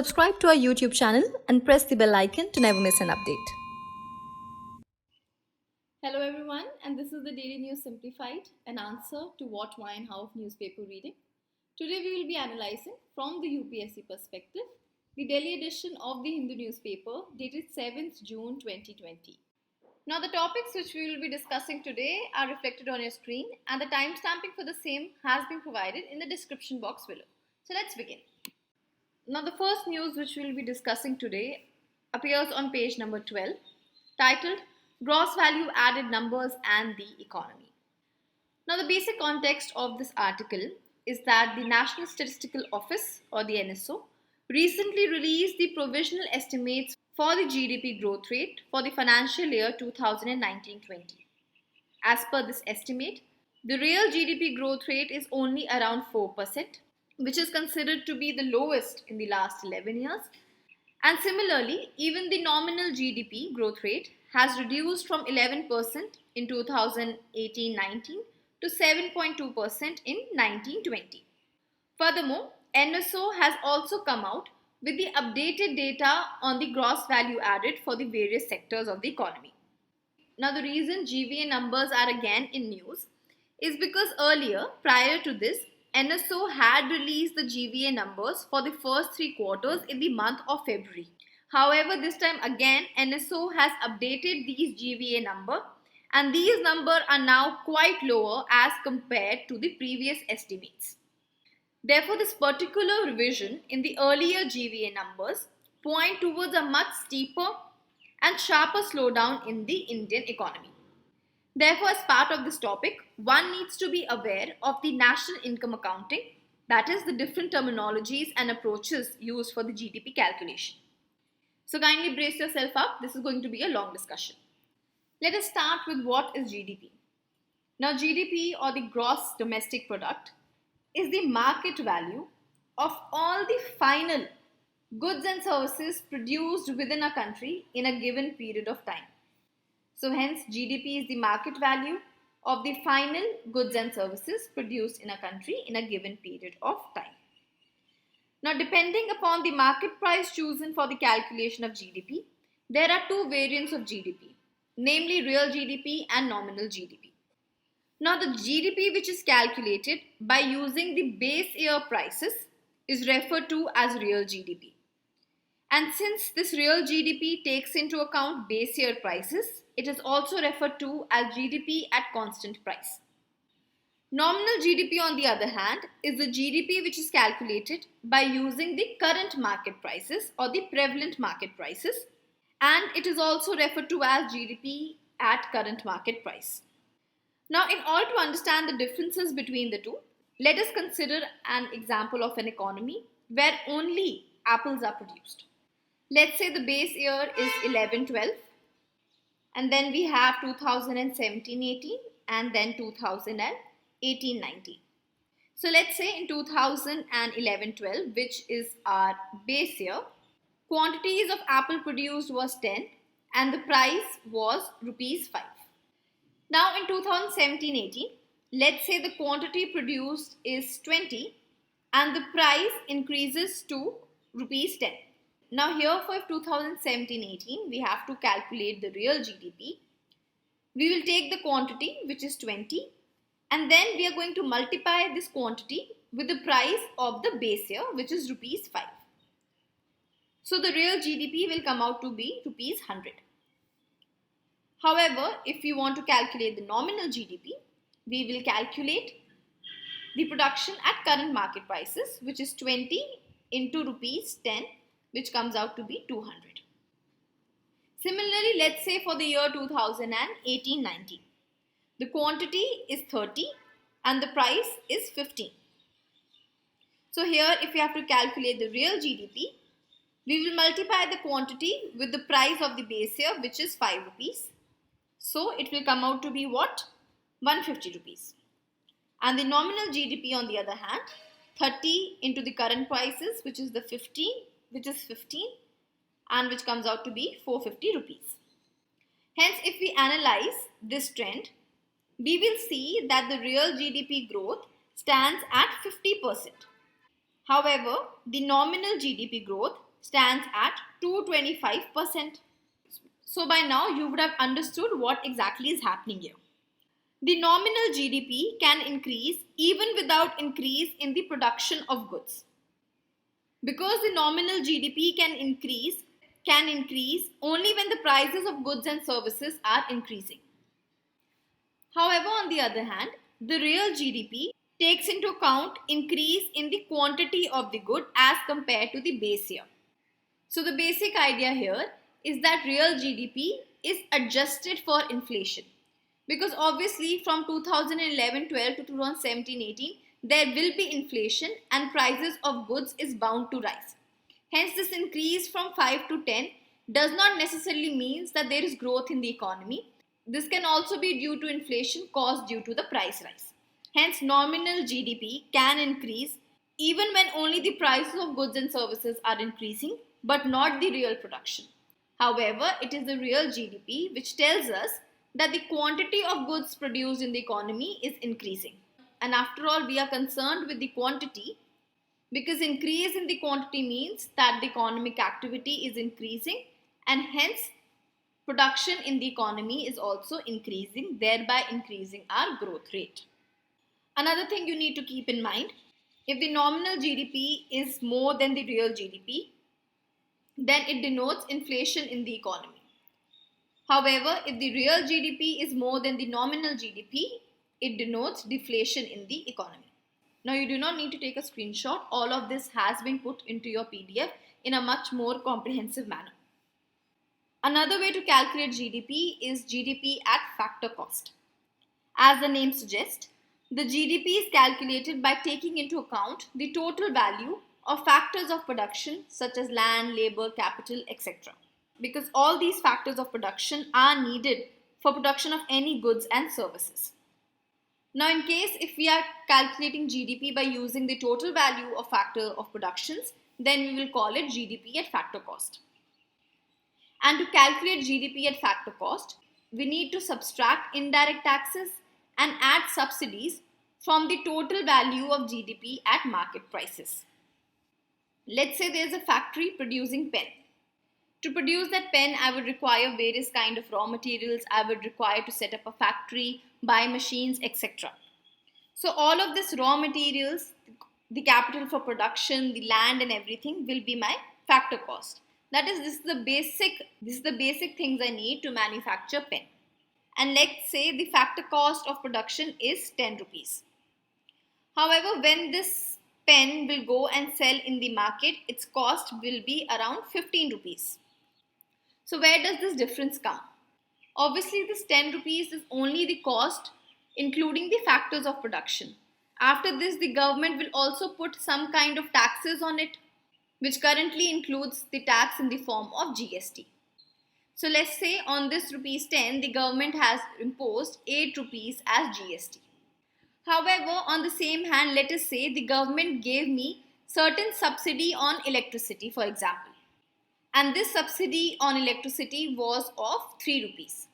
Subscribe to our YouTube channel and press the bell icon to never miss an update. Hello everyone, and this is the Daily News Simplified, an answer to what, why and how of newspaper reading. Today we will be analyzing from the UPSC perspective the Delhi edition of the Hindu newspaper dated 7th June 2020. Now the topics which we will be discussing today are reflected on your screen and the timestamping for the same has been provided in the description box below. So let's begin. Now the first news which we will be discussing today appears on page number 12, titled Gross Value Added Numbers and the Economy. Now the basic context of this article is that the National Statistical Office, or the NSO, recently released the provisional estimates for the GDP growth rate for the financial year 2019-20. As per this estimate, the real GDP growth rate is only around 4%, which is considered to be the lowest in the last 11 years. And similarly, even the nominal GDP growth rate has reduced from 11% in 2018-19 to 7.2% in 19-20. Furthermore, NSO has also come out with the updated data on the gross value added for the various sectors of the economy. Now, the reason GVA numbers are again in news is because earlier, prior to this, NSO had released the GVA numbers for the first 3 quarters in the month of February. However, this time again, NSO has updated these GVA number and these numbers are now quite lower as compared to the previous estimates. Therefore, this particular revision in the earlier GVA numbers point towards a much steeper and sharper slowdown in the Indian economy. Therefore, as part of this topic, one needs to be aware of the national income accounting, that is, the different terminologies and approaches used for the GDP calculation. So kindly brace yourself up, this is going to be a long discussion. Let us start with what is GDP. Now, GDP, or the gross domestic product, is the market value of all the final goods and services produced within a country in a given period of time. So hence, GDP is the market value of the final goods and services produced in a country in a given period of time. Now, depending upon the market price chosen for the calculation of GDP, there are 2 variants of GDP, namely real GDP and nominal GDP. Now, the GDP which is calculated by using the base year prices is referred to as real GDP. And since this real GDP takes into account base year prices, it is also referred to as GDP at constant price. Nominal GDP, on the other hand, is the GDP which is calculated by using the current market prices or the prevalent market prices, and it is also referred to as GDP at current market price. Now, in order to understand the differences between the two, let us consider an example of an economy where only apples are produced. Let's say the base year is 11-12 and then we have 2017-18 and then 2018-19. So let's say in 2011-12, which is our base year, quantities of apple produced was 10 and the price was rupees 5. Now in 2017-18, let's say the quantity produced is 20 and the price increases to rupees 10. Now here for 2017-18, we have to calculate the real GDP. We will take the quantity which is 20 and then we are going to multiply this quantity with the price of the base year which is rupees 5. So the real GDP will come out to be rupees 100. However, if we want to calculate the nominal GDP, we will calculate the production at current market prices which is 20 into rupees 10, which comes out to be 200. Similarly, let's say for the year 2018-19, the quantity is 30 and the price is 15. So here, if we have to calculate the real GDP, we will multiply the quantity with the price of the base year, which is 5 rupees. So it will come out to be what? 150 rupees. And the nominal GDP, on the other hand, 30 into the current prices, which is the 15, which is 15 and which comes out to be 450 rupees. Hence, if we analyze this trend, we will see that the real GDP growth stands at 50%. However, the nominal GDP growth stands at 225%. So by now you would have understood what exactly is happening here. The nominal GDP can increase even without increase in the production of goods. Because the nominal GDP can increase only when the prices of goods and services are increasing. However, on the other hand, the real GDP takes into account increase in the quantity of the good as compared to the base year. So the basic idea here is that real GDP is adjusted for inflation. Because obviously from 2011-12 to 2017-18, there will be inflation and prices of goods is bound to rise. Hence, this increase from 5 to 10 does not necessarily means that there is growth in the economy. This can also be due to inflation caused due to the price rise. Hence, nominal GDP can increase even when only the prices of goods and services are increasing, but not the real production. However, it is the real GDP which tells us that the quantity of goods produced in the economy is increasing. And after all, we are concerned with the quantity because increase in the quantity means that the economic activity is increasing and hence production in the economy is also increasing, thereby increasing our growth rate. Another thing you need to keep in mind, if the nominal GDP is more than the real GDP, then it denotes inflation in the economy. However, if the real GDP is more than the nominal GDP, it denotes deflation in the economy. Now, you do not need to take a screenshot. All of this has been put into your PDF in a much more comprehensive manner. Another way to calculate GDP is GDP at factor cost. As the name suggests, the GDP is calculated by taking into account the total value of factors of production such as land, labor, capital, etc. Because all these factors of production are needed for production of any goods and services. Now, in case if we are calculating GDP by using the total value of factor of productions, then we will call it GDP at factor cost. And to calculate GDP at factor cost, we need to subtract indirect taxes and add subsidies from the total value of GDP at market prices. Let's say there is a factory producing pen. To produce that pen, I would require various kind of raw materials. I would require to set up a factory, buy machines, etc. So all of this raw materials, the capital for production, the land and everything will be my factor cost. That is, this is the basic things I need to manufacture pen. And let's say the factor cost of production is 10 rupees. However, when this pen will go and sell in the market, its cost will be around 15 rupees. So where does this difference come? Obviously, this 10 rupees is only the cost including the factors of production. After this, the government will also put some kind of taxes on it, which currently includes the tax in the form of GST. So let's say on this rupees 10, the government has imposed 8 rupees as GST. However, on the same hand, let us say the government gave me certain subsidy on electricity, for example. And this subsidy on electricity was of 3 rupees.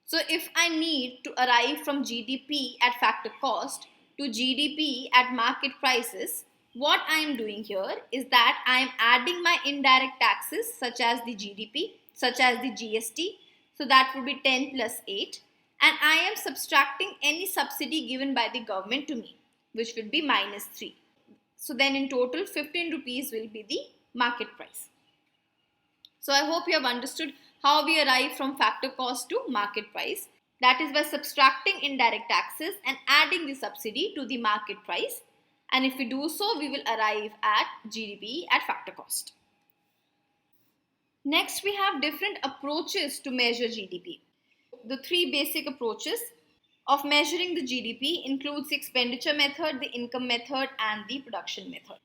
So if I need to arrive from GDP at factor cost to GDP at market prices, what I am doing here is that I am adding my indirect taxes such as the GDP, such as the GST. So that would be 10 plus 8. And I am subtracting any subsidy given by the government to me, which will be minus 3. So then in total 15 rupees will be the market price. So I hope you have understood how we arrive from factor cost to market price. That is by subtracting indirect taxes and adding the subsidy to the market price. And if we do so, we will arrive at GDP at factor cost. Next, we have different approaches to measure GDP. The three basic approaches of measuring the GDP includes the expenditure method, the income method, and the production method.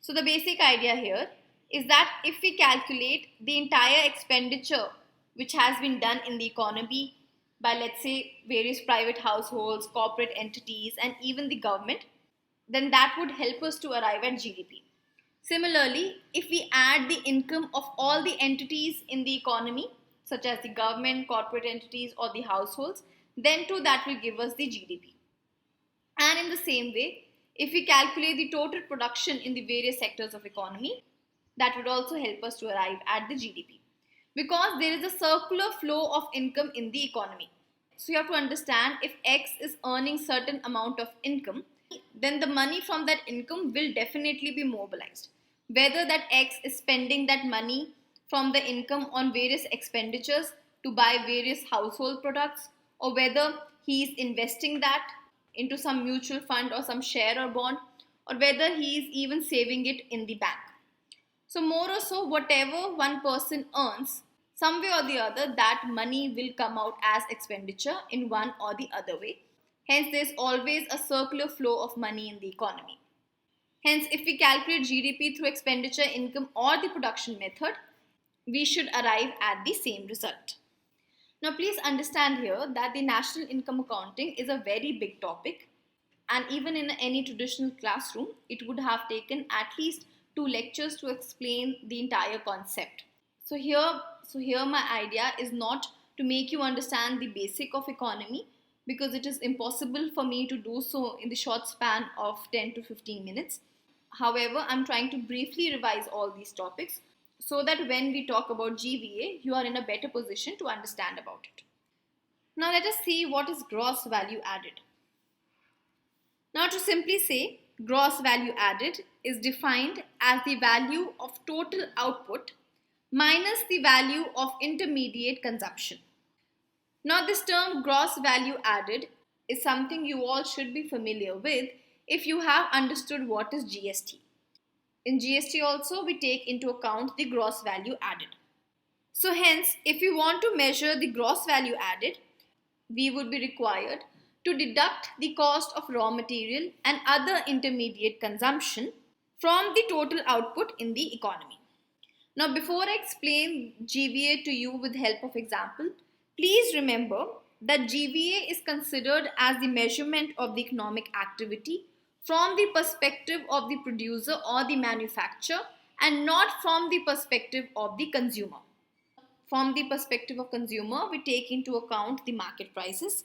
So the basic idea here is that if we calculate the entire expenditure which has been done in the economy by, let's say, various private households, corporate entities, and even the government, then that would help us to arrive at GDP. Similarly, if we add the income of all the entities in the economy, such as the government, corporate entities, or the households, then too that will give us the GDP. And in the same way, if we calculate the total production in the various sectors of economy, That would also help us to arrive at the GDP. Because there is a circular flow of income in the economy. So you have to understand, if X is earning certain amount of income, then the money from that income will definitely be mobilized. Whether that X is spending that money from the income on various expenditures to buy various household products, or whether he is investing that into some mutual fund or some share or bond, or whether he is even saving it in the bank. So, more or so, whatever one person earns, some way or the other, that money will come out as expenditure in one or the other way. Hence, there's always a circular flow of money in the economy. Hence, if we calculate GDP through expenditure, income, or the production method, we should arrive at the same result. Now, please understand here that the national income accounting is a very big topic, and even in any traditional classroom, it would have taken at least 2 lectures to explain the entire concept. So here my idea is not to make you understand the basic of economy, because it is impossible for me to do so in the short span of 10 to 15 minutes. However, I'm trying to briefly revise all these topics so that when we talk about GVA, you are in a better position to understand about it. Now let us see what is gross value added. Now, to simply say, gross value added is defined as the value of total output minus the value of intermediate consumption. Now, this term gross value added is something you all should be familiar with if you have understood what is GST. In GST also, we take into account the gross value added. So hence, if we want to measure the gross value added, we would be required to deduct the cost of raw material and other intermediate consumption from the total output in the economy. Now, before I explain GVA to you with help of example, please remember that GVA is considered as the measurement of the economic activity from the perspective of the producer or the manufacturer, and not from the perspective of the consumer. From the perspective of consumer, we take into account the market prices.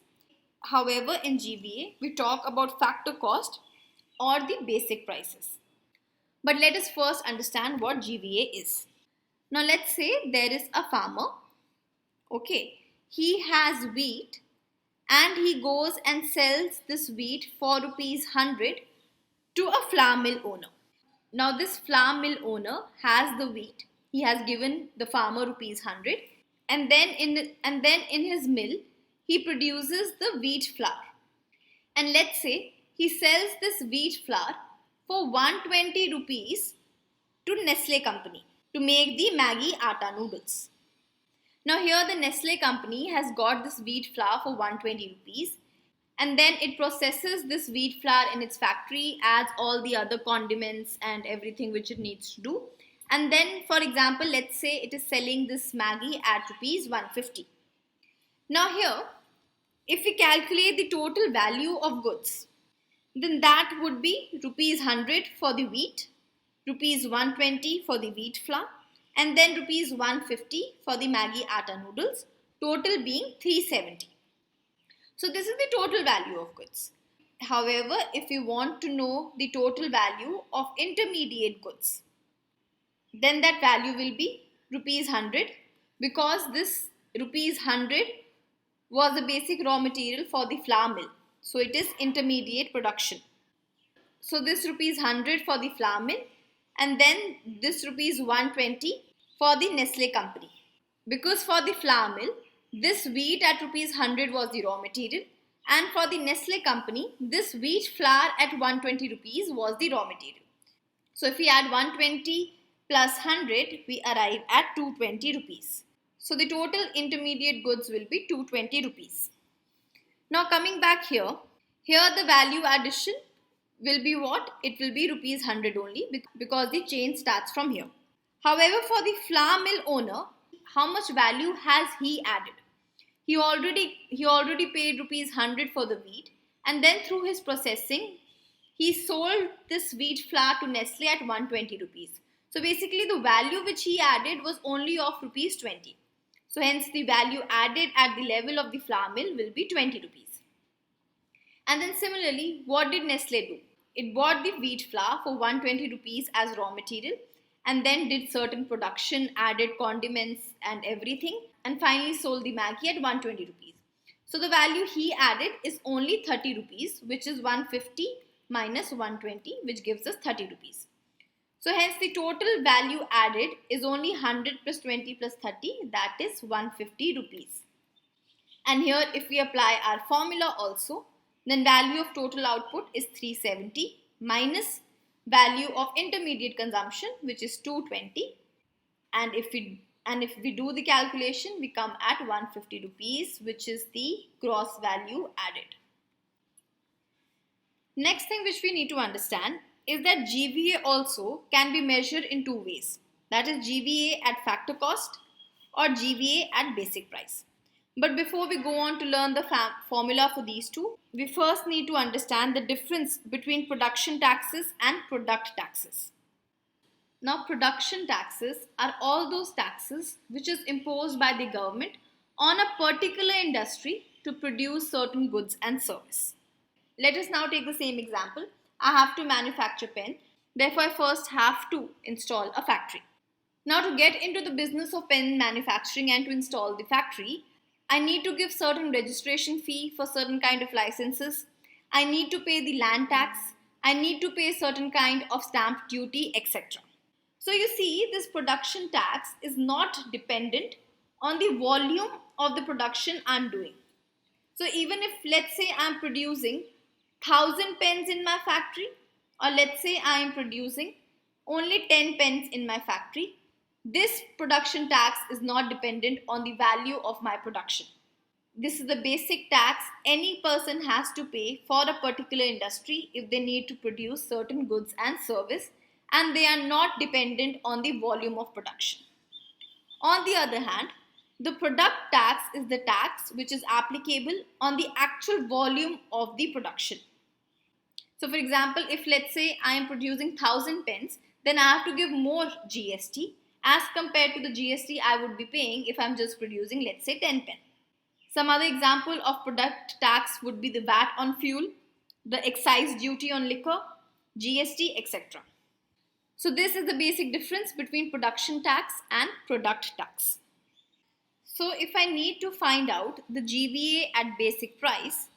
However, in GVA, we talk about factor cost or the basic prices. But let us first understand what GVA is. Now, let's say there is a farmer. Okay, he has wheat and he goes and sells this wheat for rupees 100 to a flour mill owner. Now, this flour mill owner has the wheat. He has given the farmer rupees 100, and then in his mill, he produces the wheat flour. And let's say he sells this wheat flour for 120 rupees to Nestle company to make the Maggi atta noodles. Now here the Nestle company has got this wheat flour for 120 rupees, and then it processes this wheat flour in its factory, adds all the other condiments and everything which it needs to do. And then, for example, let's say it is selling this Maggi at rupees 150. Now here, if we calculate the total value of goods, then that would be rupees 100 for the wheat, rupees 120 for the wheat flour, and then rupees 150 for the Maggi atta noodles, total being 370. So this is the total value of goods. However, if we want to know the total value of intermediate goods, then that value will be rupees 100, because this rupees 100 was the basic raw material for the flour mill. So it is intermediate production. So this rupees 100 for the flour mill, and then this rupees 120 for the Nestle company. Because for the flour mill, this wheat at rupees 100 was the raw material, and for the Nestle company, this wheat flour at 120 rupees was the raw material. So if we add 120 plus 100, we arrive at 220 rupees. So the total intermediate goods will be 220 rupees. Now coming back here the value addition will be what? It will be rupees 100 only, because the chain starts from here. However, for the flour mill owner, how much value has he added? He already paid rupees 100 for the wheat, and then through his processing, he sold this wheat flour to Nestle at 120 rupees. So basically the value which he added was only of rupees 20. So hence the value added at the level of the flour mill will be 20 rupees. And then similarly, what did Nestle do? It bought the wheat flour for 120 rupees as raw material, and then did certain production, added condiments and everything, and finally sold the Maggi at 120 rupees. So the value he added is only 30 rupees, which is 150 minus 120, which gives us 30 rupees. So hence the total value added is only 100 plus 20 plus 30, that is 150 rupees. And here if we apply our formula also, then value of total output is 370 minus value of intermediate consumption, which is 220, and if we do the calculation, we come at 150 rupees, which is the gross value added. Next thing which we need to understand is that GVA also can be measured in two ways, that is GVA at factor cost or GVA at basic price. But before we go on to learn the formula for these two, we first need to understand the difference between production taxes and product taxes. Now, production taxes are all those taxes which is imposed by the government on a particular industry to produce certain goods and service. Let us now take the same example. I have to manufacture pen, therefore I first have to install a factory. Now, to get into the business of pen manufacturing and to install the factory, I need to give certain registration fee for certain kind of licenses. I need to pay the land tax. I need to pay certain kind of stamp duty, etc. So you see, this production tax is not dependent on the volume of the production I'm doing. So even if, let's say, I'm producing 1000 pens in my factory, or let's say I am producing only 10 pens in my factory, this production tax is not dependent on the value of my production. This is the basic tax any person has to pay for a particular industry if they need to produce certain goods and service, and they are not dependent on the volume of production. On the other hand, the product tax is the tax which is applicable on the actual volume of the production. So for example, if let's say I am producing 1000 pens, then I have to give more GST as compared to the GST I would be paying if I'm just producing, let's say, 10 pens. Some other example of product tax would be the VAT on fuel, the excise duty on liquor, GST, etc. So this is the basic difference between production tax and product tax. So if I need to find out the GVA at basic price,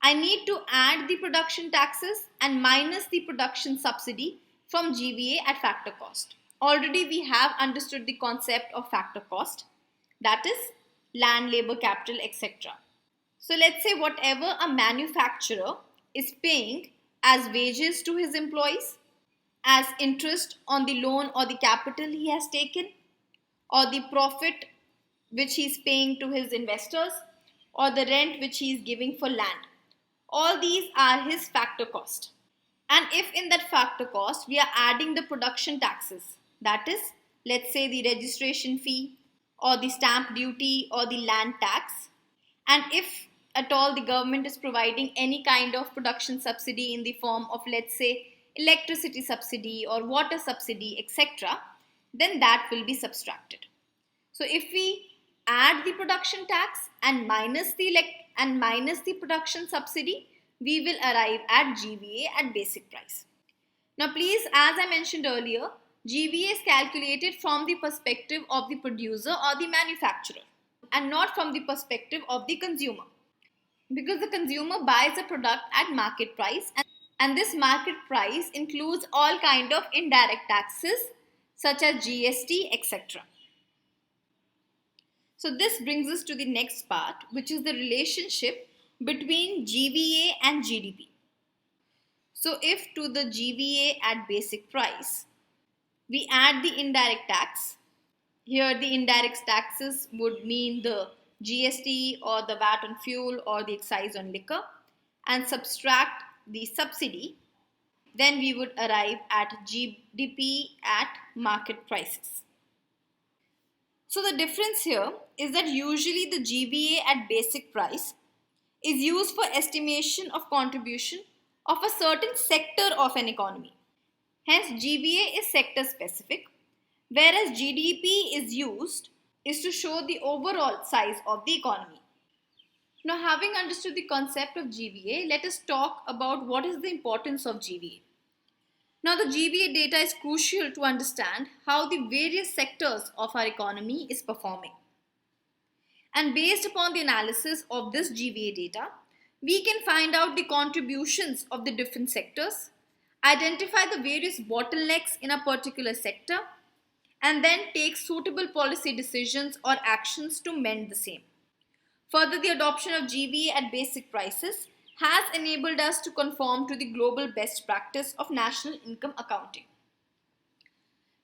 I need to add the production taxes and minus the production subsidy from GVA at factor cost. Already we have understood the concept of factor cost, that is land, labor, capital, etc. So let's say whatever a manufacturer is paying as wages to his employees, as interest on the loan or the capital he has taken, or the profit which he is paying to his investors, or the rent which he is giving for land. All these are his factor cost. And if in that factor cost we are adding the production taxes, that is, let's say the registration fee or the stamp duty or the land tax, and if at all the government is providing any kind of production subsidy in the form of, let's say, electricity subsidy or water subsidy, etc., then that will be subtracted. So if we add the production tax and minus the production subsidy, we will arrive at GVA at basic price. Now please, as I mentioned earlier, GVA is calculated from the perspective of the producer or the manufacturer and not from the perspective of the consumer, because the consumer buys a product at market price, and this market price includes all kind of indirect taxes such as GST, etc. So this brings us to the next part, which is the relationship between GVA and GDP. So if to the GVA at basic price, we add the indirect tax. Here the indirect taxes would mean the GST or the VAT on fuel or the excise on liquor, and subtract the subsidy, then we would arrive at GDP at market prices. So the difference here is that usually the GVA at basic price is used for estimation of contribution of a certain sector of an economy. Hence GVA is sector specific, whereas GDP is to show the overall size of the economy. Now, having understood the concept of GVA, let us talk about what is the importance of GVA. Now, the GVA data is crucial to understand how the various sectors of our economy is performing. And based upon the analysis of this GVA data, we can find out the contributions of the different sectors, identify the various bottlenecks in a particular sector, and then take suitable policy decisions or actions to mend the same. Further, the adoption of GVA at basic prices has enabled us to conform to the global best practice of national income accounting.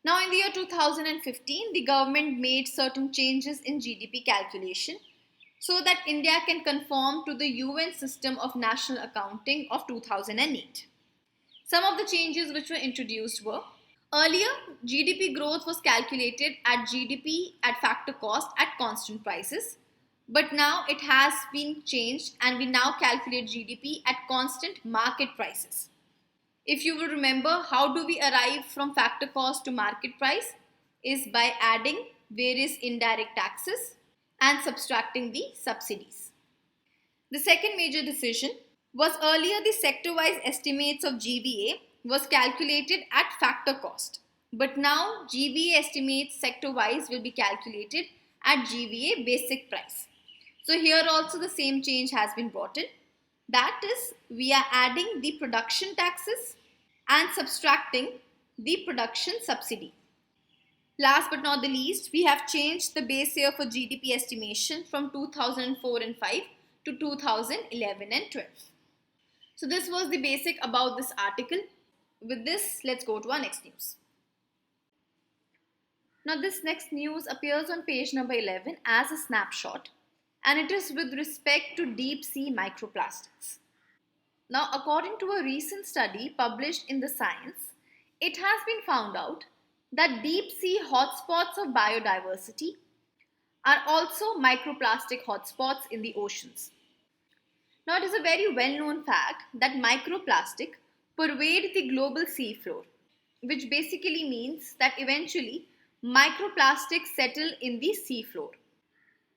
Now, in the year 2015, the government made certain changes in GDP calculation so that India can conform to the UN system of national accounting of 2008. Some of the changes which were introduced were: earlier, GDP growth was calculated at GDP at factor cost at constant prices, but now it has been changed and we now calculate GDP at constant market prices. If you will remember, how do we arrive from factor cost to market price? Is by adding various indirect taxes and subtracting the subsidies. The second major decision was: earlier the sector-wise estimates of GVA was calculated at factor cost, but now GVA estimates sector-wise will be calculated at GVA basic price. So here also the same change has been brought in. That is, we are adding the production taxes and subtracting the production subsidy. Last but not the least, we have changed the base year for GDP estimation from 2004 and 5 to 2011 and 12. So this was the basic about this article. With this, let's go to our next news. Now this next news appears on page number 11 as a snapshot, and it is with respect to deep sea microplastics. Now, according to a recent study published in the Science, it has been found out that deep sea hotspots of biodiversity are also microplastic hotspots in the oceans. Now, it is a very well-known fact that microplastic pervade the global seafloor, which basically means that eventually microplastics settle in the seafloor.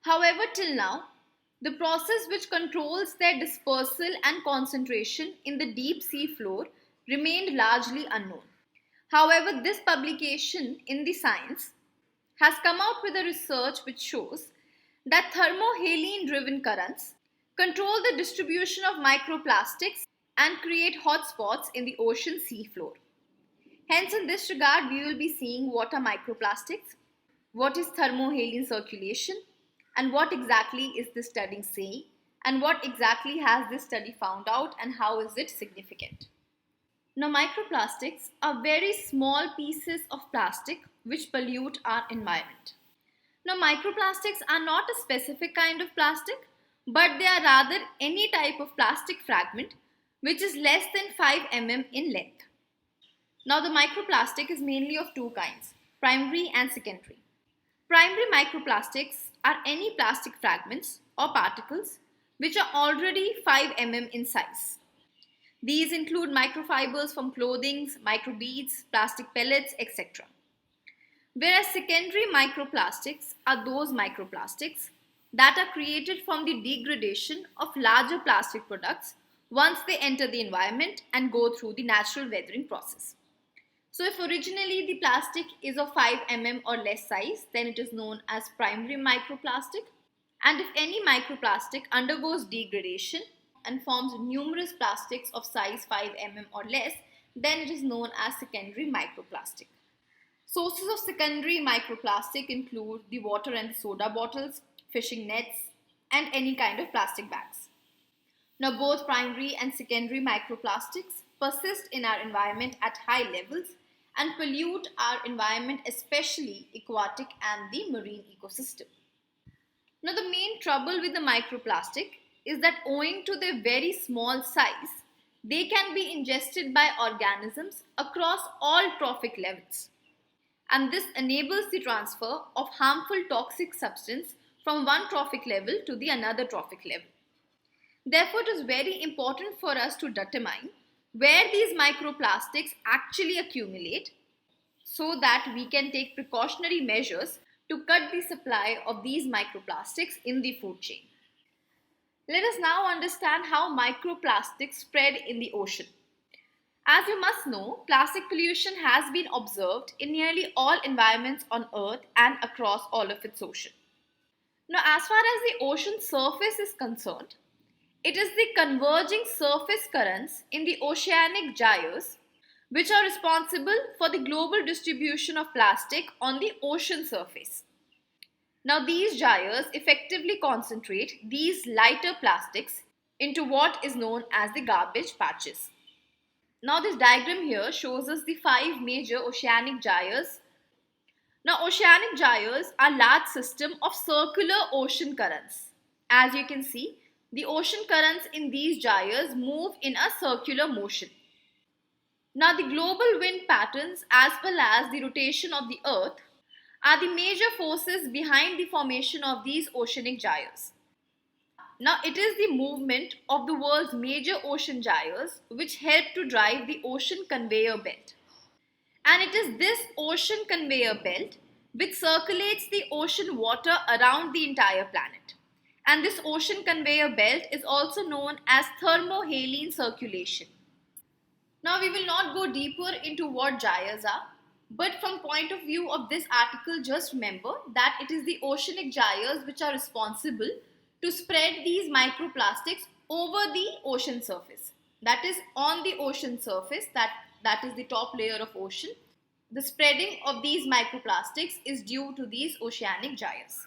However, till now, the process which controls their dispersal and concentration in the deep sea floor remained largely unknown. However, this publication in the Science has come out with a research which shows that thermohaline-driven currents control the distribution of microplastics and create hotspots in the ocean seafloor. Hence, in this regard, we will be seeing what are microplastics, what is thermohaline circulation, and what exactly is this study saying, and what exactly has this study found out, and how is it significant. Now, microplastics are very small pieces of plastic which pollute our environment. Now, microplastics are not a specific kind of plastic, but they are rather any type of plastic fragment which is less than 5 mm in length. Now, the microplastic is mainly of two kinds: primary and secondary. Primary microplastics are any plastic fragments or particles which are already 5 mm in size. These include microfibers from clothing, microbeads, plastic pellets, etc. Whereas secondary microplastics are those microplastics that are created from the degradation of larger plastic products once they enter the environment and go through the natural weathering process. So if originally the plastic is of 5 mm or less size, then it is known as primary microplastic. And if any microplastic undergoes degradation and forms numerous plastics of size 5 mm or less, then it is known as secondary microplastic. Sources of secondary microplastic include the water and soda bottles, fishing nets, and any kind of plastic bags. Now, both primary and secondary microplastics persist in our environment at high levels and pollute our environment, especially aquatic and the marine ecosystem. Now, the main trouble with the microplastic is that owing to their very small size, they can be ingested by organisms across all trophic levels. And this enables the transfer of harmful toxic substance from one trophic level to the another trophic level. Therefore, it is very important for us to determine where these microplastics actually accumulate so that we can take precautionary measures to cut the supply of these microplastics in the food chain. Let us now understand how microplastics spread in the ocean. As you must know, plastic pollution has been observed in nearly all environments on Earth and across all of its oceans. Now, as far as the ocean surface is concerned, it is the converging surface currents in the oceanic gyres which are responsible for the global distribution of plastic on the ocean surface. Now, these gyres effectively concentrate these lighter plastics into what is known as the garbage patches. Now, this diagram here shows us the five major oceanic gyres. Now, oceanic gyres are large system of circular ocean currents. As you can see, the ocean currents in these gyres move in a circular motion. Now, the global wind patterns as well as the rotation of the earth are the major forces behind the formation of these oceanic gyres. Now, it is the movement of the world's major ocean gyres which help to drive the ocean conveyor belt. And it is this ocean conveyor belt which circulates the ocean water around the entire planet. And this ocean conveyor belt is also known as thermohaline circulation. Now, we will not go deeper into what gyres are, but from point of view of this article, just remember that it is the oceanic gyres which are responsible to spread these microplastics over the ocean surface. That is, on the ocean surface, that is the top layer of ocean. The spreading of these microplastics is due to these oceanic gyres.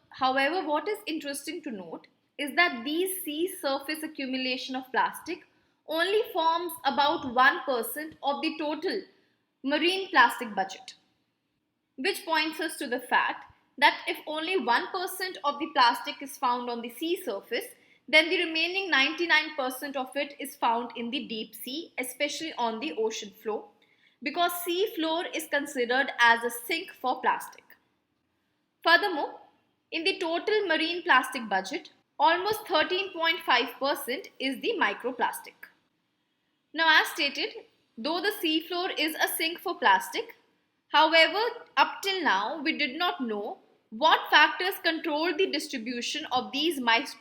However, what is interesting to note is that these sea surface accumulation of plastic only forms about 1% of the total marine plastic budget, which points us to the fact that if only 1% of the plastic is found on the sea surface, then the remaining 99% of it is found in the deep sea, especially on the ocean floor, because sea floor is considered as a sink for plastic. Furthermore, in the total marine plastic budget, almost 13.5% is the microplastic. Now, as stated, though the seafloor is a sink for plastic, however, up till now, we did not know what factors control the distribution of these microplastics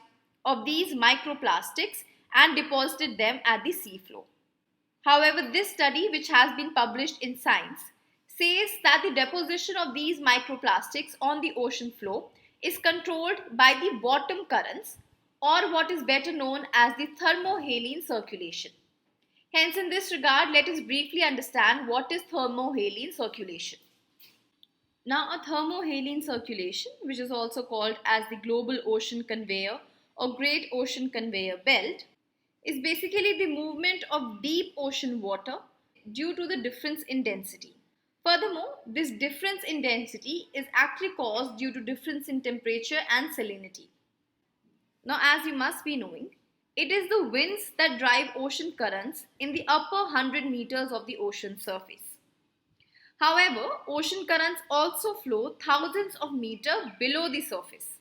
and deposited them at the seafloor. However, this study, which has been published in Science, says that the deposition of these microplastics on the ocean floor is controlled by the bottom currents, or what is better known as the thermohaline circulation. Hence, in this regard, let us briefly understand what is thermohaline circulation. Now, a thermohaline circulation, which is also called as the global ocean conveyor or great ocean conveyor belt, is basically the movement of deep ocean water due to the difference in density. Furthermore, this difference in density is actually caused due to difference in temperature and salinity. Now, as you must be knowing, it is the winds that drive ocean currents in the upper 100 meters of the ocean surface. However, ocean currents also flow thousands of meters below the surface.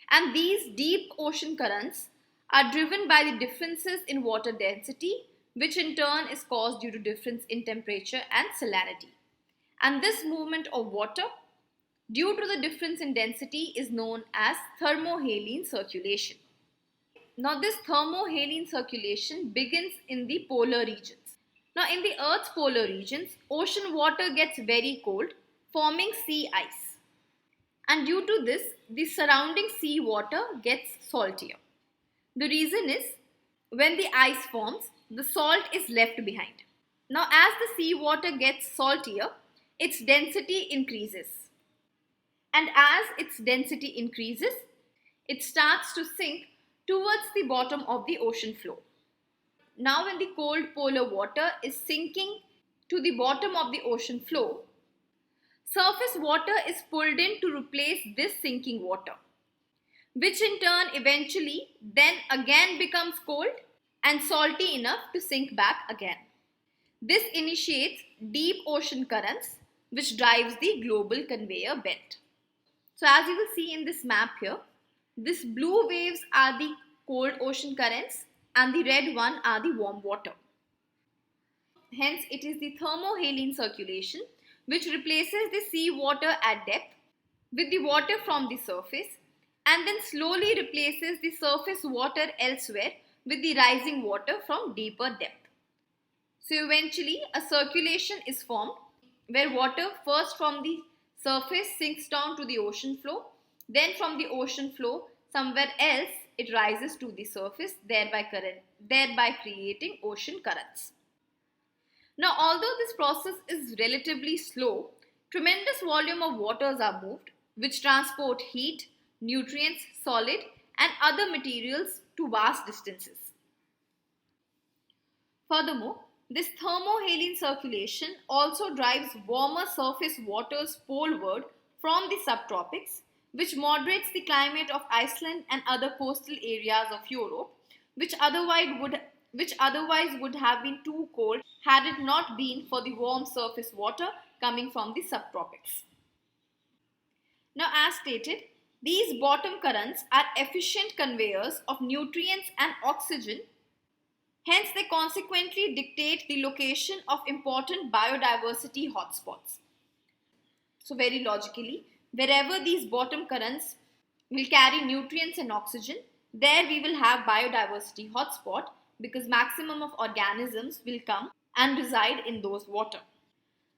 And these deep ocean currents are driven by the differences in water density, which in turn is caused due to difference in temperature and salinity. And this movement of water due to the difference in density is known as thermohaline circulation. Now, this thermohaline circulation begins in the polar regions. Now, in the Earth's polar regions, ocean water gets very cold, forming sea ice. And due to this, the surrounding sea water gets saltier. The reason is, when the ice forms, the salt is left behind. Now, as the sea water gets saltier, its density increases. And as its density increases, it starts to sink towards the bottom of the ocean floor. Now, when the cold polar water is sinking to the bottom of the ocean floor, surface water is pulled in to replace this sinking water, which in turn eventually then again becomes cold and salty enough to sink back again. This initiates deep ocean currents, which drives the global conveyor belt. So, as you will see in this map here, these blue waves are the cold ocean currents and the red one are the warm water. Hence, it is the thermohaline circulation which replaces the sea water at depth with the water from the surface and then slowly replaces the surface water elsewhere with the rising water from deeper depth. So eventually a circulation is formed where water first from the surface sinks down to the ocean floor, then from the ocean floor somewhere else it rises to the surface, thereby creating ocean currents. Now, although this process is relatively slow, tremendous volume of waters are moved, which transport heat, nutrients, solid, and other materials to vast distances. Furthermore, this thermohaline circulation also drives warmer surface waters poleward from the subtropics, which moderates the climate of Iceland and other coastal areas of Europe, which otherwise would have been too cold had it not been for the warm surface water coming from the subtropics. Now, as stated, these bottom currents are efficient conveyors of nutrients and oxygen. Hence, they consequently dictate the location of important biodiversity hotspots. So, very logically, wherever these bottom currents will carry nutrients and oxygen, there we will have biodiversity hotspot because maximum of organisms will come and reside in those water.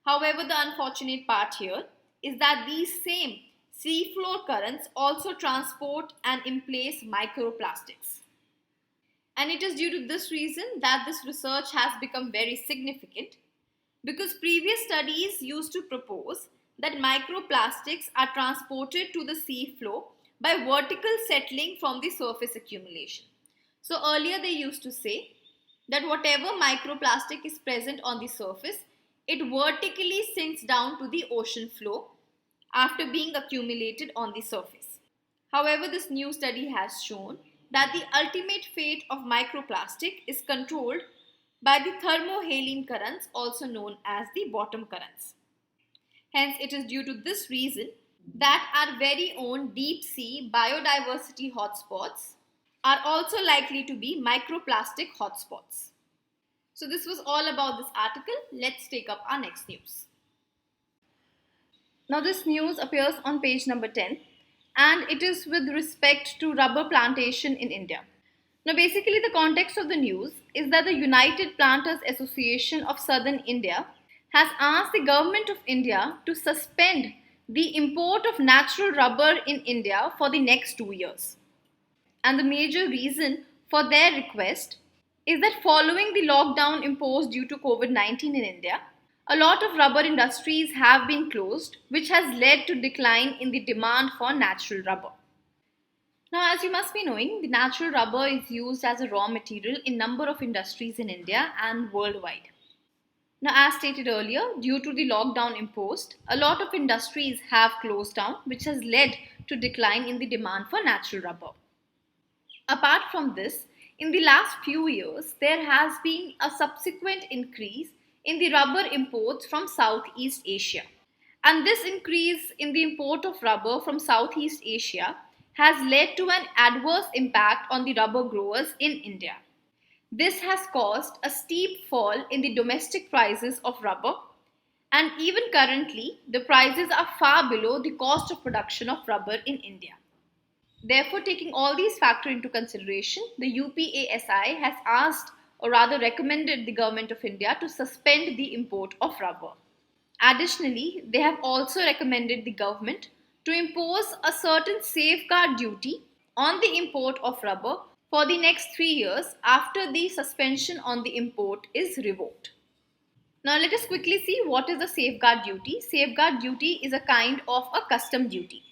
However, the unfortunate part here is that these same seafloor currents also transport and emplace microplastics. And it is due to this reason that this research has become very significant because previous studies used to propose that microplastics are transported to the sea floor by vertical settling from the surface accumulation. So earlier they used to say that whatever microplastic is present on the surface, it vertically sinks down to the ocean floor after being accumulated on the surface. However, this new study has shown that the ultimate fate of microplastic is controlled by the thermohaline currents, also known as the bottom currents. Hence, it is due to this reason that our very own deep sea biodiversity hotspots are also likely to be microplastic hotspots. So this was all about this article. Let's take up our next news. Now this news appears on page number 10 and it is with respect to rubber plantation in India. Now basically the context of the news is that the United Planters Association of Southern India has asked the government of India to suspend the import of natural rubber in India for the next 2 years. And the major reason for their request is that following the lockdown imposed due to COVID-19 in India, a lot of rubber industries have been closed, which has led to decline in the demand for natural rubber. Now, as you must be knowing, the natural rubber is used as a raw material in number of industries in India and worldwide. Now, as stated earlier, due to the lockdown imposed, a lot of industries have closed down, which has led to decline in the demand for natural rubber. Apart from this, in the last few years, there has been a subsequent increase in the rubber imports from Southeast Asia. And this increase in the import of rubber from Southeast Asia has led to an adverse impact on the rubber growers in India. This has caused a steep fall in the domestic prices of rubber, and even currently, the prices are far below the cost of production of rubber in India. Therefore, taking all these factors into consideration, the UPASI has asked or rather recommended the government of India to suspend the import of rubber. Additionally, they have also recommended the government to impose a certain safeguard duty on the import of rubber for the next 3 years after the suspension on the import is revoked. Now let us quickly see what is the safeguard duty. Safeguard duty is a kind of a custom duty.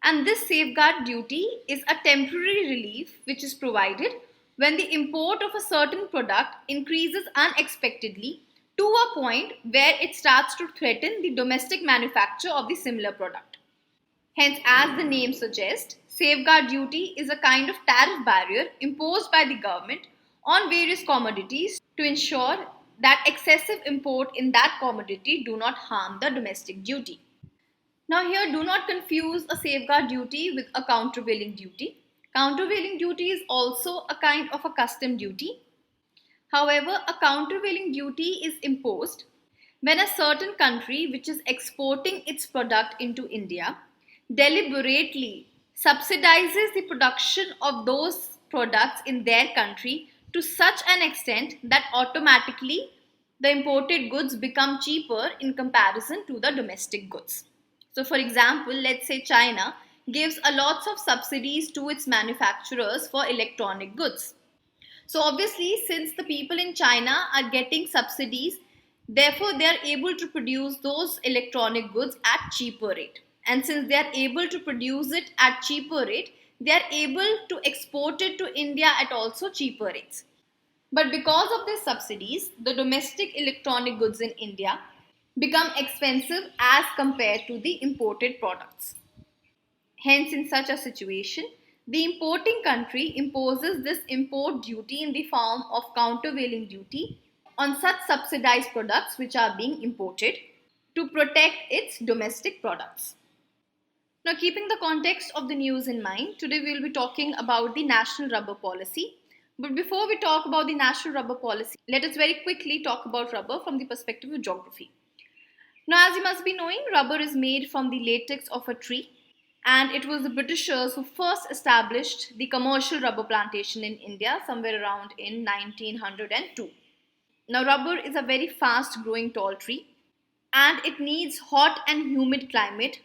And this safeguard duty is a temporary relief which is provided when the import of a certain product increases unexpectedly to a point where it starts to threaten the domestic manufacture of the similar product. Hence, as the name suggests, safeguard duty is a kind of tariff barrier imposed by the government on various commodities to ensure that excessive import in that commodity do not harm the domestic duty. Now here, do not confuse a safeguard duty with a countervailing duty. Countervailing duty is also a kind of a custom duty. However, a countervailing duty is imposed when a certain country which is exporting its product into India deliberately subsidizes the production of those products in their country to such an extent that automatically the imported goods become cheaper in comparison to the domestic goods. So, for example, let's say China gives a lots of subsidies to its manufacturers for electronic goods. So, obviously, since the people in China are getting subsidies, therefore they are able to produce those electronic goods at cheaper rate. And since they are able to produce it at cheaper rate, they are able to export it to India at also cheaper rates. But because of these subsidies, the domestic electronic goods in India become expensive as compared to the imported products. Hence, in such a situation, the importing country imposes this import duty in the form of countervailing duty on such subsidized products which are being imported to protect its domestic products. Now, keeping the context of the news in mind, today we will be talking about the National Rubber Policy. But before we talk about the National Rubber Policy, let us very quickly talk about rubber from the perspective of geography. Now, as you must be knowing, rubber is made from the latex of a tree, and it was the Britishers who first established the commercial rubber plantation in India somewhere around in 1902. Now, rubber is a very fast growing tall tree, and it needs hot and humid climate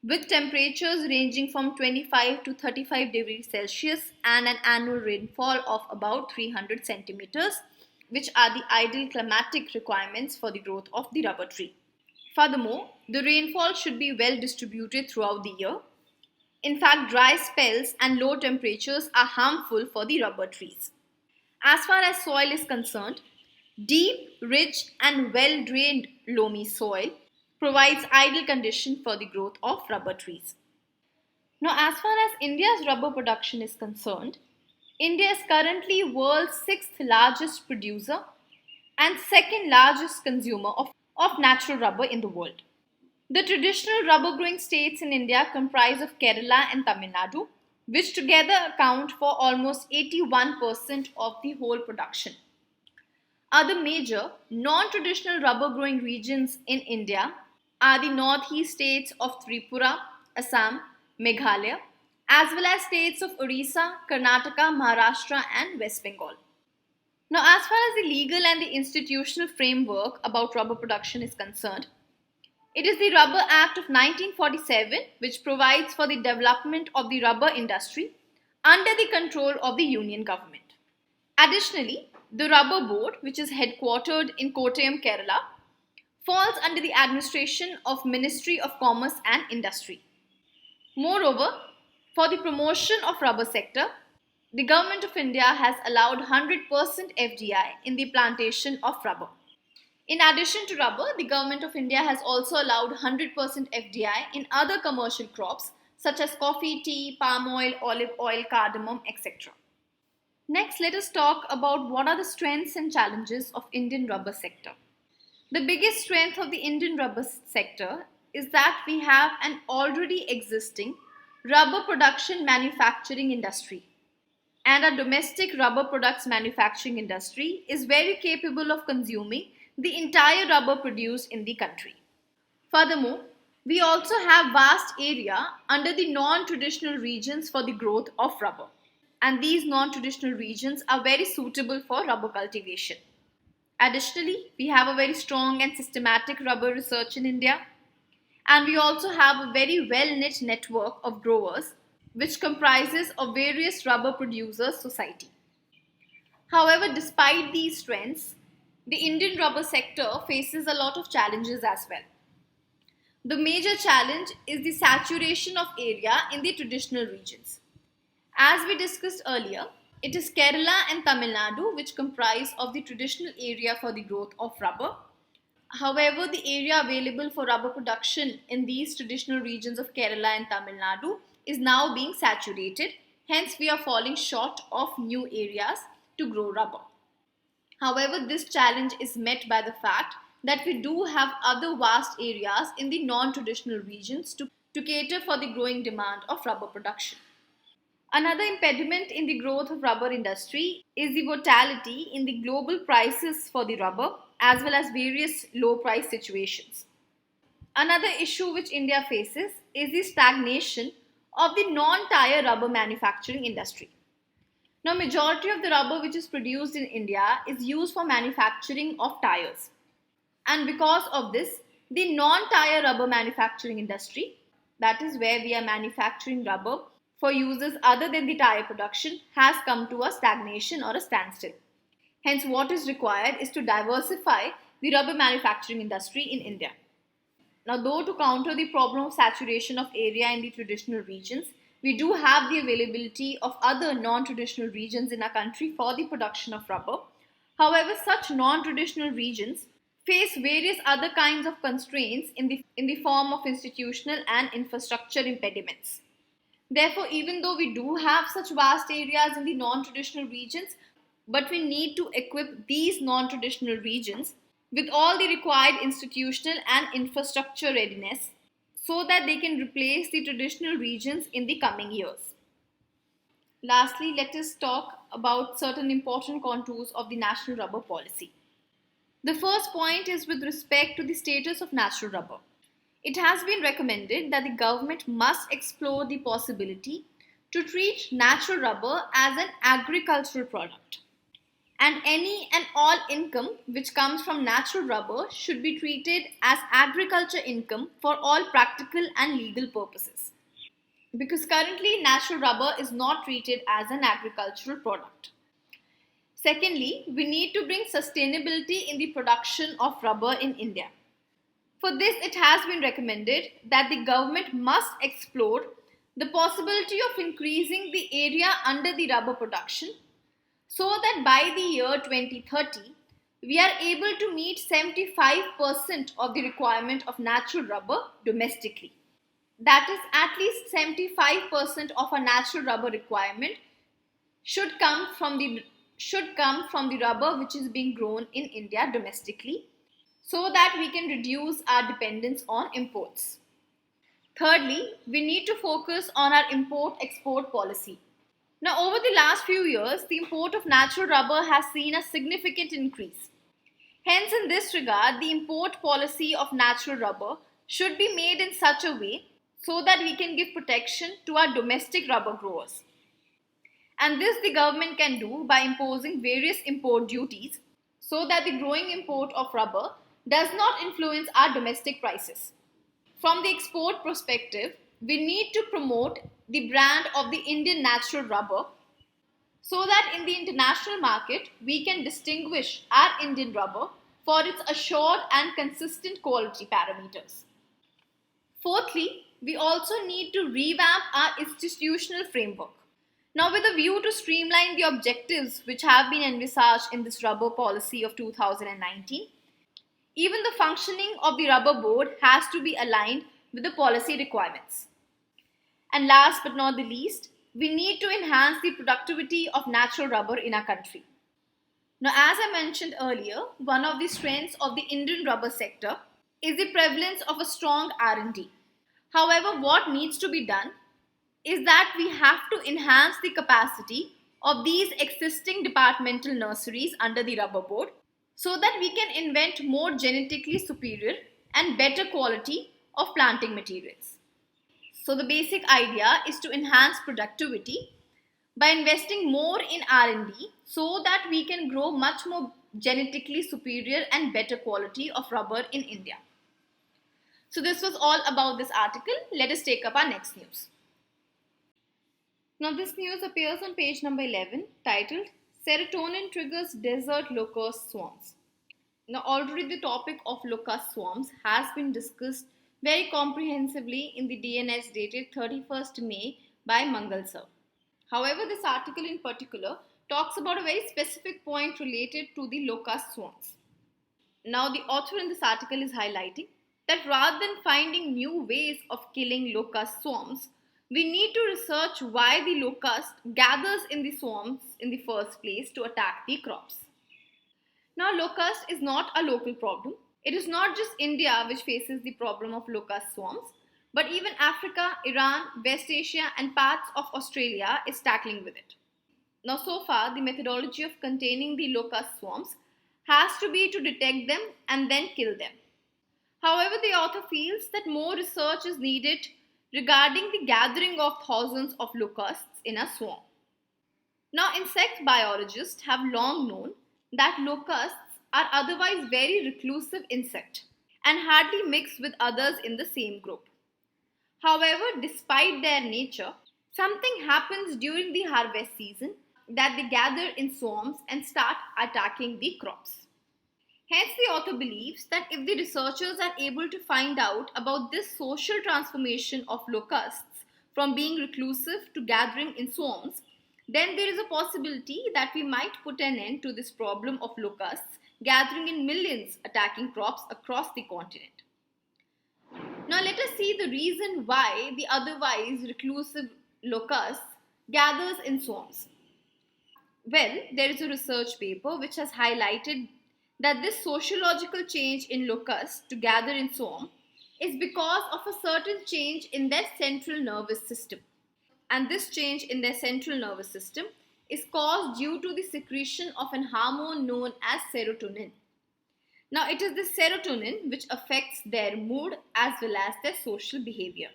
with temperatures ranging from 25 to 35 degrees Celsius and an annual rainfall of about 300 centimeters, which are the ideal climatic requirements for the growth of the rubber tree. Furthermore, the rainfall should be well distributed throughout the year. In fact, dry spells and low temperatures are harmful for the rubber trees. As far as soil is concerned, deep, rich, and well drained loamy soil provides ideal condition for the growth of rubber trees. Now, as far as India's rubber production is concerned, India is currently world's sixth largest producer and second largest consumer of natural rubber in the world. The traditional rubber growing states in India comprise of Kerala and Tamil Nadu, which together account for almost 81% of the whole production. Other major non-traditional rubber growing regions in India are the northeast states of Tripura, Assam, Meghalaya, as well as states of Orissa, Karnataka, Maharashtra, and West Bengal. Now, as far as the legal and the institutional framework about rubber production is concerned, it is the Rubber Act of 1947 which provides for the development of the rubber industry under the control of the Union government. Additionally, the Rubber Board, which is headquartered in Kottayam, Kerala, falls under the administration of Ministry of Commerce and Industry. Moreover, for the promotion of rubber sector, the Government of India has allowed 100% FDI in the plantation of rubber. In addition to rubber, the Government of India has also allowed 100% FDI in other commercial crops such as coffee, tea, palm oil, olive oil, cardamom, etc. Next, let us talk about what are the strengths and challenges of Indian rubber sector. The biggest strength of the Indian rubber sector is that we have an already existing rubber production manufacturing industry, and our domestic rubber products manufacturing industry is very capable of consuming the entire rubber produced in the country. Furthermore, we also have vast area under the non-traditional regions for the growth of rubber, and these non-traditional regions are very suitable for rubber cultivation. Additionally, we have a very strong and systematic rubber research in India, and we also have a very well-knit network of growers which comprises of various rubber producers society. However, despite these strengths, the Indian rubber sector faces a lot of challenges as well. The major challenge is the saturation of area in the traditional regions. As we discussed earlier, it is Kerala and Tamil Nadu which comprise of the traditional area for the growth of rubber. However, the area available for rubber production in these traditional regions of Kerala and Tamil Nadu is now being saturated. Hence, we are falling short of new areas to grow rubber. However, this challenge is met by the fact that we do have other vast areas in the non-traditional regions to cater for the growing demand of rubber production. Another impediment in the growth of rubber industry is the volatility in the global prices for the rubber as well as various low price situations. Another issue which India faces is the stagnation of the non-tire rubber manufacturing industry. Now, majority of the rubber which is produced in India is used for manufacturing of tires. And because of this, the non-tire rubber manufacturing industry, that is where we are manufacturing rubber for uses other than the tire production, has come to a stagnation or a standstill. Hence, what is required is to diversify the rubber manufacturing industry in India. Now, though to counter the problem of saturation of area in the traditional regions, we do have the availability of other non-traditional regions in our country for the production of rubber. However, such non-traditional regions face various other kinds of constraints in the form of institutional and infrastructure impediments. Therefore, even though we do have such vast areas in the non-traditional regions, but we need to equip these non-traditional regions with all the required institutional and infrastructure readiness so that they can replace the traditional regions in the coming years. Lastly, let us talk about certain important contours of the national rubber policy. The first point is with respect to the status of natural rubber. It has been recommended that the government must explore the possibility to treat natural rubber as an agricultural product. And any and all income which comes from natural rubber should be treated as agriculture income for all practical and legal purposes. Because currently natural rubber is not treated as an agricultural product. Secondly, we need to bring sustainability in the production of rubber in India. For this, it has been recommended that the government must explore the possibility of increasing the area under the rubber production so that by the year 2030, we are able to meet 75% of the requirement of natural rubber domestically. That is, at least 75% of our natural rubber requirement should come from the rubber which is being grown in India domestically so that we can reduce our dependence on imports. Thirdly, we need to focus on our import-export policy. Now, over the last few years, the import of natural rubber has seen a significant increase. Hence, in this regard, the import policy of natural rubber should be made in such a way so that we can give protection to our domestic rubber growers. And this the government can do by imposing various import duties so that the growing import of rubber does not influence our domestic prices. From the export perspective, we need to promote the brand of the Indian natural rubber so that in the international market we can distinguish our Indian rubber for its assured and consistent quality parameters. Fourthly, we also need to revamp our institutional framework. Now, with a view to streamline the objectives which have been envisaged in this rubber policy of 2019, even the functioning of the rubber board has to be aligned with the policy requirements. And last but not the least, we need to enhance the productivity of natural rubber in our country. Now, as I mentioned earlier, one of the strengths of the Indian rubber sector is the prevalence of a strong R&D. However, what needs to be done is that we have to enhance the capacity of these existing departmental nurseries under the rubber board so that we can invent more genetically superior and better quality of planting materials. So the basic idea is to enhance productivity by investing more in R&D so that we can grow much more genetically superior and better quality of rubber in India. So this was all about this article. Let us take up our next news. Now this news appears on page number 11 titled Serotonin Triggers Desert Locust Swarms. Now already the topic of locust swarms has been discussed very comprehensively in the DNS dated 31st May by Mangal sir. However, this article in particular talks about a very specific point related to the locust swarms. Now the author in this article is highlighting that rather than finding new ways of killing locust swarms, we need to research why the locust gathers in the swarms in the first place to attack the crops. Now, locust is not a local problem. It is not just India which faces the problem of locust swarms, but even Africa, Iran, West Asia and parts of Australia is tackling with it. Now, so far, the methodology of containing the locust swarms has to be to detect them and then kill them. However, the author feels that more research is needed regarding the gathering of thousands of locusts in a swarm. Now, insect biologists have long known that locusts are otherwise very reclusive insect and hardly mix with others in the same group. However, despite their nature, something happens during the harvest season that they gather in swarms and start attacking the crops. Hence, the author believes that if the researchers are able to find out about this social transformation of locusts from being reclusive to gathering in swarms, then there is a possibility that we might put an end to this problem of locusts gathering in millions attacking crops across the continent. Now, let us see the reason why the otherwise reclusive locust gathers in swarms. Well, there is a research paper which has highlighted that this sociological change in locusts to gather in swarm is because of a certain change in their central nervous system. And this change in their central nervous system is caused due to the secretion of an hormone known as serotonin. Now, it is the serotonin which affects their mood as well as their social behavior.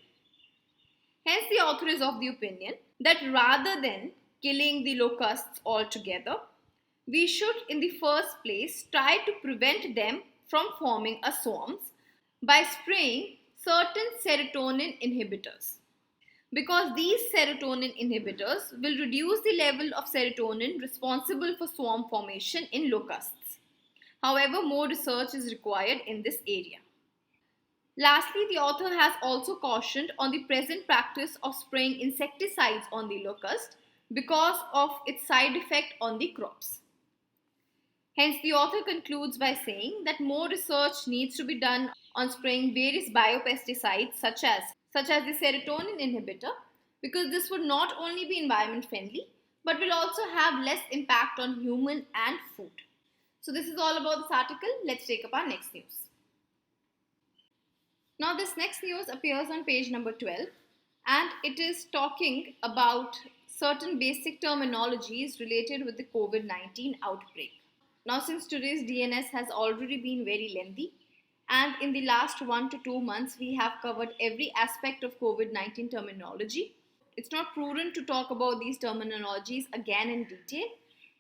Hence, the author is of the opinion that rather than killing the locusts altogether, we should in the first place try to prevent them from forming a swarms by spraying certain serotonin inhibitors. Because these serotonin inhibitors will reduce the level of serotonin responsible for swarm formation in locusts. However, more research is required in this area. Lastly, the author has also cautioned on the present practice of spraying insecticides on the locust because of its side effect on the crops. Hence, the author concludes by saying that more research needs to be done on spraying various biopesticides such as the serotonin inhibitor, because this would not only be environment friendly but will also have less impact on human and food. So this is all about this article. Let's take up our next news. Now this next news appears on page number 12 and it is talking about certain basic terminologies related with the COVID-19 outbreak. Now since today's DNS has already been very lengthy and in the last 1 to 2 months we have covered every aspect of COVID-19 terminology, it's not prudent to talk about these terminologies again in detail.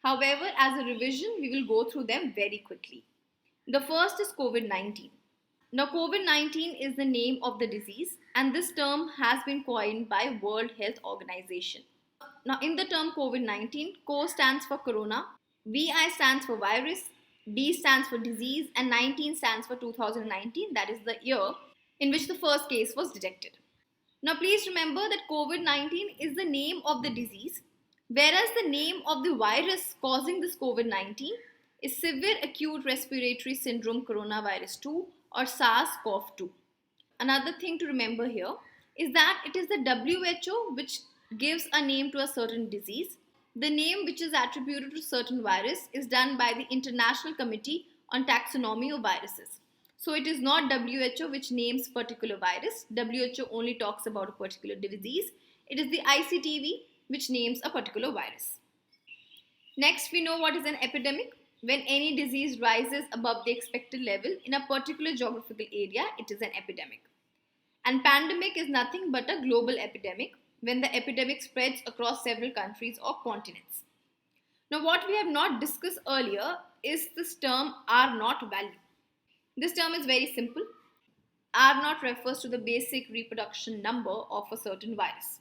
However, as a revision, we will go through them very quickly. The first is COVID-19. Now, COVID-19 is the name of the disease and this term has been coined by World Health Organization. Now, in the term COVID-19, CO stands for corona, VI stands for virus, D stands for disease and 19 stands for 2019, that is the year in which the first case was detected. Now, please remember that COVID-19 is the name of the disease, whereas the name of the virus causing this COVID-19 is Severe Acute Respiratory Syndrome Coronavirus 2 or SARS-CoV-2. Another thing to remember here is that it is the WHO which gives a name to a certain disease. The name which is attributed to certain virus is done by the International Committee on Taxonomy of Viruses. So it is not WHO which names particular virus. WHO only talks about a particular disease. It is the ICTV which names a particular virus. Next, we know what is an epidemic. When any disease rises above the expected level in a particular geographical area, it is an epidemic. And pandemic is nothing but a global epidemic when the epidemic spreads across several countries or continents. Now, what we have not discussed earlier is this term R naught value. This term is very simple. R naught refers to the basic reproduction number of a certain virus.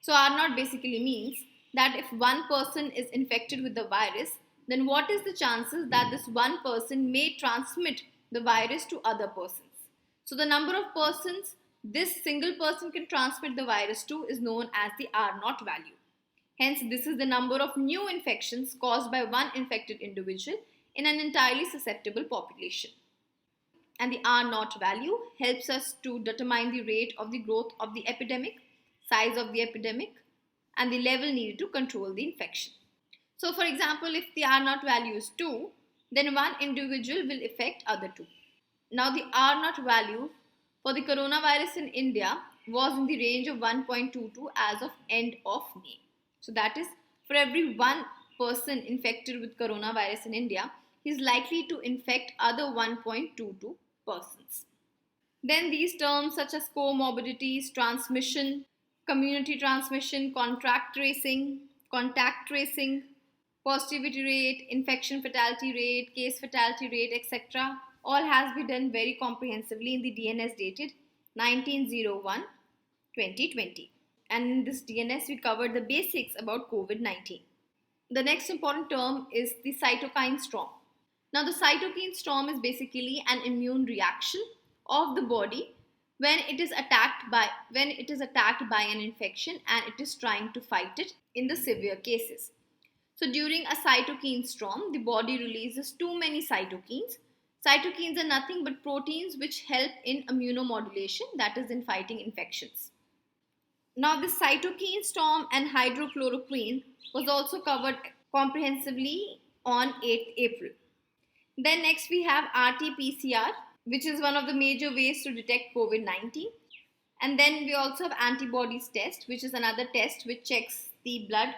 So R naught basically means that if one person is infected with the virus, then what is the chances that this one person may transmit the virus to other persons? So the number of persons this single person can transmit the virus to is known as the R naught value. Hence, this is the number of new infections caused by one infected individual in an entirely susceptible population. And the R naught value helps us to determine the rate of the growth of the epidemic, size of the epidemic, and the level needed to control the infection. So, for example, if the R naught value is 2, then one individual will affect other 2. Now, the R naught value for the coronavirus in India was in the range of 1.22 as of end of May. So, that is for every one person infected with coronavirus in India, he is likely to infect other 1.22 persons. Then these terms such as comorbidities, transmission, community transmission, contact tracing, positivity rate, infection fatality rate, case fatality rate, etc. All has been done very comprehensively in the DNS dated 1901-2020. And in this DNS, we covered the basics about COVID 19. The next important term is the cytokine storm. Now, the cytokine storm is basically an immune reaction of the body when it is attacked by an infection and it is trying to fight it in the severe cases. So during a cytokine storm, the body releases too many cytokines. Cytokines are nothing but proteins which help in immunomodulation, that is in fighting infections. Now, this cytokine storm and hydrochloroquine was also covered comprehensively on 8th April. Then next we have RT-PCR, which is one of the major ways to detect COVID-19. And then we also have antibodies test, which is another test which checks the blood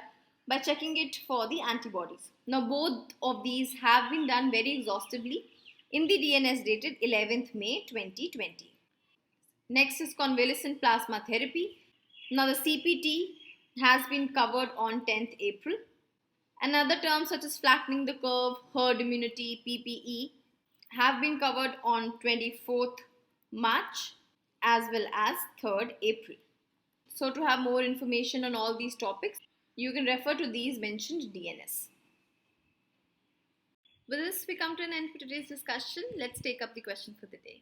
by checking it for the antibodies. Now, both of these have been done very exhaustively in the DNS dated 11th May 2020. Next is convalescent plasma therapy. Now, the CPT has been covered on 10th April. Another terms such as flattening the curve, herd immunity, PPE have been covered on 24th March as well as 3rd April. So to have more information on all these topics, you can refer to these mentioned DNS. With this, we come to an end for today's discussion. Let's take up the question for the day.